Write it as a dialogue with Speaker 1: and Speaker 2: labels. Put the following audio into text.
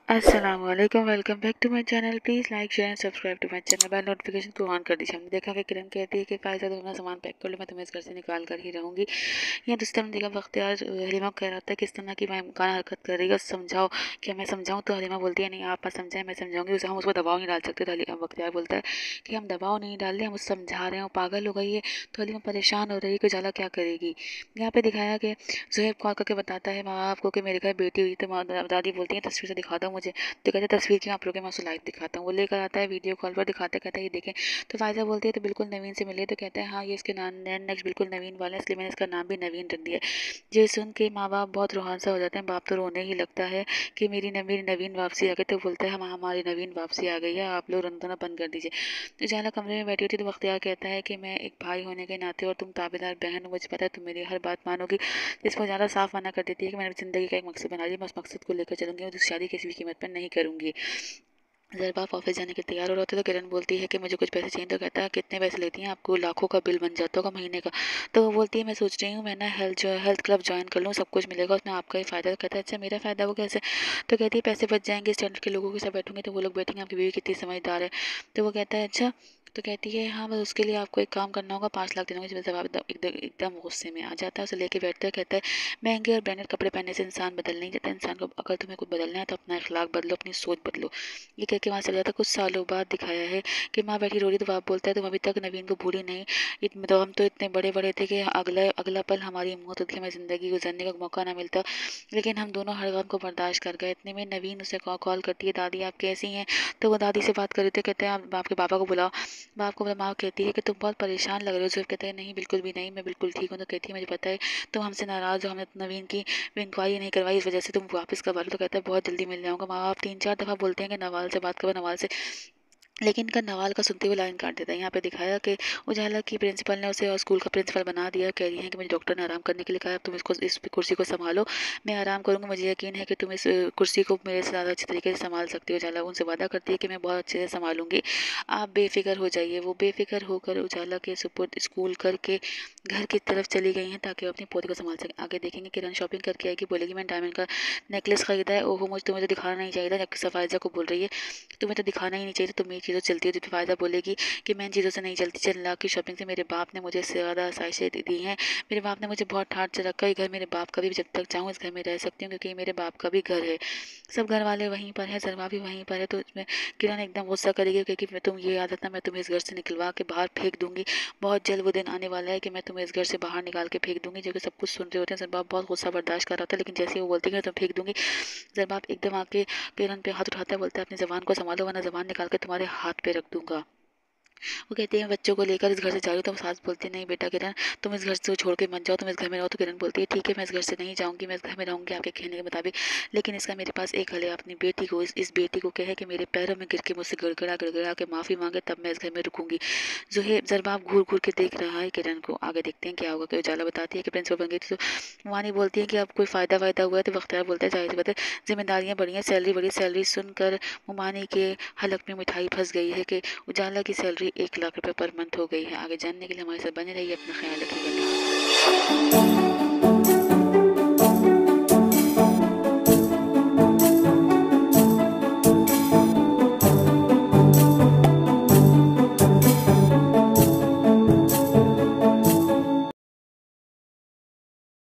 Speaker 1: अस्सलामुअलैकुम, welcome back to my channel. Please like share and subscribe to my channel. Bell notification को on कर दीजिए। हमने देखा कि किरण कहती है कि फ़ायज़ा तुम अपना सामान पैक कर लो, मैं तुम्हें इस घर से निकाल कर ही रहूँगी। या दूसरी तरफ देखा बख्तियार हलीमा को कह रहा था किस तरह की बेमकाना हरकत कर रही है, समझाओ। क्या मैं समझाऊँ? तो हलीमा बोलती है नहीं आप मत समझाएं, मैं समझाऊंगी उसे, हम उसको दबाव नहीं डाल सकते। तो बख्तियार बोलता है कि हम दबाव नहीं डाल रहे, हम उसे समझा रहे हैं, पागल हो गई है। तो हलीमा परेशान हो रही है कि उजाला क्या करेगी। यहाँ पे दिखाया कि ज़ुहैब कॉल करके बताता है माँ बाप को कि मेरे घर बेटी हुई। तो दादी बोलती है तस्वीर से दिखा दो मुझे। तो कहते हैं तस्वीर की आप लोग मैं उसको लाइव दिखाता हूँ। वो लेकर आता है, वीडियो कॉल पर दिखाते, कहता है ये देखें। तो फ़ायज़ा बोलती है तो बिल्कुल नवीन से मिले। तो कहता है हाँ ये इसके नाम नक्श बिल्कुल नवीन वाला है, इसलिए मैंने इसका नाम भी नवीन रख दिया है। ये सुन के माँ बाप बहुत रूहान सा हो जाते हैं। बाप तो रोने ही लगता है कि मेरी नवीन वापसी आ गई। तो बोलता है हम हमारी नवीन वापसी आ गई है, आप लोग रोना बंद कर दीजिए। तो जाला कमरे में बैठी होती तो बख्तियार कहता है कि मैं एक भाई होने के नाते और तुम ताबेदार बहन हो, मुझे पता है तुम मेरी हर बात मानोगी। जिस पर ज़्यादा साफ मना कर देती है कि मैंने ज़िंदगी का एक मकसद बना लिया, मैं उस मकसद को लेकर चलूंगी, मैं दूसरी शादी किसी भी कीमत पर नहीं करूंगी। जब आप ऑफिस जाने के तैयार हो रहे होते तो किरण बोलती है कि मुझे कुछ पैसे चाहिए। तो कहता है कितने पैसे लेती हैं? आपको लाखों का बिल बन जाता होगा महीने का। तो वो बोलती है मैं सोच रही हूँ मैं ना हेल्थ क्लब ज्वाइन कर लूँ, सब कुछ मिलेगा उसमें, आपका ही फ़ायदा। तो कहता है अच्छा मेरा फ़ायदा वो कैसे? तो कहती है पैसे बच जाएंगे, स्टैंडर्ड के लोगों के साथ बैठूंगे तो वो लोग बैठेंगे, आपकी बीवी कितनी समझदार है। तो वो कहता है अच्छा। तो कहती है हाँ बस उसके लिए आपको एक काम करना होगा, 5 लाख देना होगा। जब आप एकदम गुस्से में आ जाता है, उसे लेके बैठता है, कहता है महंगे और ब्रांडेड कपड़े पहनने से इंसान बदल नहीं जाता। इंसान को अगर तुम्हें कुछ बदलना है तो अपना अखलाक बदलो, अपनी सोच बदलो। ये कह के वहाँ चला जाता। कुछ सालों बाद दिखाया है कि माँ बैठी रो रही तो बाप बोलता है तुम अभी तक नवीन को भूली नहीं। तो हम तो इतने बड़े बड़े थे कि अगला अगला पल हमारी मौत होती, हमें ज़िंदगी गुजरने का मौका ना मिलता, लेकिन हम दोनों हर गम को बर्दाश्त कर गए। इतने में नवीन उसे कॉल करती है, दादी आप कैसी हैं? तो वो दादी से बात कर रहे थे, कहते हैं आप आपके पापा को बुलाओ। बाप को माँ कहती है कि तुम बहुत परेशान लग रहे हो। सिर्फ कहते हैं नहीं बिल्कुल भी नहीं, मैं बिल्कुल ठीक हूँ। तो कहती है मुझे पता है तुम हमसे नाराज़ हो, हमने नवीन की इंक्वायरी नहीं करवाई, इस वजह से तुम वापस करवा लो। तो कहता है बहुत जल्दी मिल जाऊंगा। माँ बाप 3-4 दफ़ा बोलते हैं कि नवाल से बात करो, नवाल से, लेकिन इनका नवाल का सुनते हुए लाइन काट देता है। यहाँ पे दिखाया कि उजाला की प्रिंसिपल ने उसे और स्कूल का प्रिंसिपल बना दिया। कह रही है कि मुझे डॉक्टर ने आराम करने के लिए कहा है, तुम इसको इस कुर्सी को संभालो, मैं आराम करूँगा, मुझे यकीन है कि तुम इस कुर्सी को मेरे से ज़्यादा अच्छे तरीके से संभाल सकती हो। उजाला उनसे वादा करती है कि मैं बहुत अच्छे से संभालूंगी, आप बेफिक्र हो जाइए। वो बेफिक्र होकर उजाला के सुपुर्द स्कूल करके घर की तरफ चली गई हैं ताकि वो अपनी पोती को संभाल सकें। आगे देखेंगे किरण शॉपिंग करके आएगी, बोलेगी मैंने डायमंड का नेकलेस खरीदा है। ओहो मुझे तुम्हें तो दिखाना नहीं चाहिए था। जबकि सफायजा को बोल रही है तुम्हें तो दिखाना ही नहीं चाहिए, तुम ये चीज़ों से चलती हो। तो फ़ायदा बोलेगी कि मैं इन चीज़ों से नहीं चलती। 4 लाख की शॉपिंग से मेरे बाप ने मुझे इससे ज़्यादा आसाइशें दी हैं। मेरे बाप ने मुझे बहुत ठाट से रखा है। ये घर मेरे बाप का भी, जब तक चाहूँ इस घर में रह सकती हूँ क्योंकि ये मेरे बाप का भी घर है। सब घर वाले वहीं पर हैं, सरवा भी वहीं पर है। तो इसमें किरण एकदम गुस्सा करेगी क्योंकि मैं तुम ये आदत ना, मैं तुम्हें इस घर से निकलवा के बाहर फेंक दूंगी। बहुत जल्द वो दिन आने वाला है कि मैं तुम्हें इस घर से बाहर निकाल के फेंक दूंगी। जो कि सब कुछ सुन रहे होते हैं। सरबाब बहुत गुस्सा बर्दाश्त कर रहा था, लेकिन जैसे ही वो बोलती है तो फेंक दूंगी, सरबाब एकदम आके किरण पे हाथ उठाता है, बोलता है अपनी ज़बान को संभालो वरना ज़बान निकाल के तुम्हारे हाथ पे रख दूंगा। वो कहती है बच्चों को लेकर इस घर से जा रही हो। तो सास बोलती है नहीं बेटा किरण, तुम इस घर से छोड़ के मत जाओ, तुम इस घर में रहो। तो किरण बोलती है ठीक है मैं इस घर से नहीं जाऊंगी, मैं इस घर में रहूंगी आपके कहने के मुताबिक, लेकिन इसका मेरे पास एक हल है। अपनी बेटी को, इस बेटी को कहे कि मेरे पैरों में गिर के मुझसे गड़गड़ा गड़गड़ा के माफ़ी मांगे, तब मैं इस घर में रुकूंगी। जुहेब जरबाब घूर घूर के देख रहा है किरण को। आगे देखते हैं क्या होगा। कि उजाला बताती है कि प्रिंसिपल बन गई थी। तो वानी बोलती है कि अब कोई फ़ायदा वायदा हुआ है? तो बख्तियार बोलता है जाहिर सी बात है, जिम्मेदारियाँ बढ़ी हैं, सैलरी बढ़ी। सैलरी सुनकर मुमानी के हलक में मिठाई फंस गई है कि उजाला की सैलरी 1 लाख रुपए पर मंथ हो गई है। आगे जानने के लिए हमारे साथ बने रहिए, अपना ख्याल रखिएगा।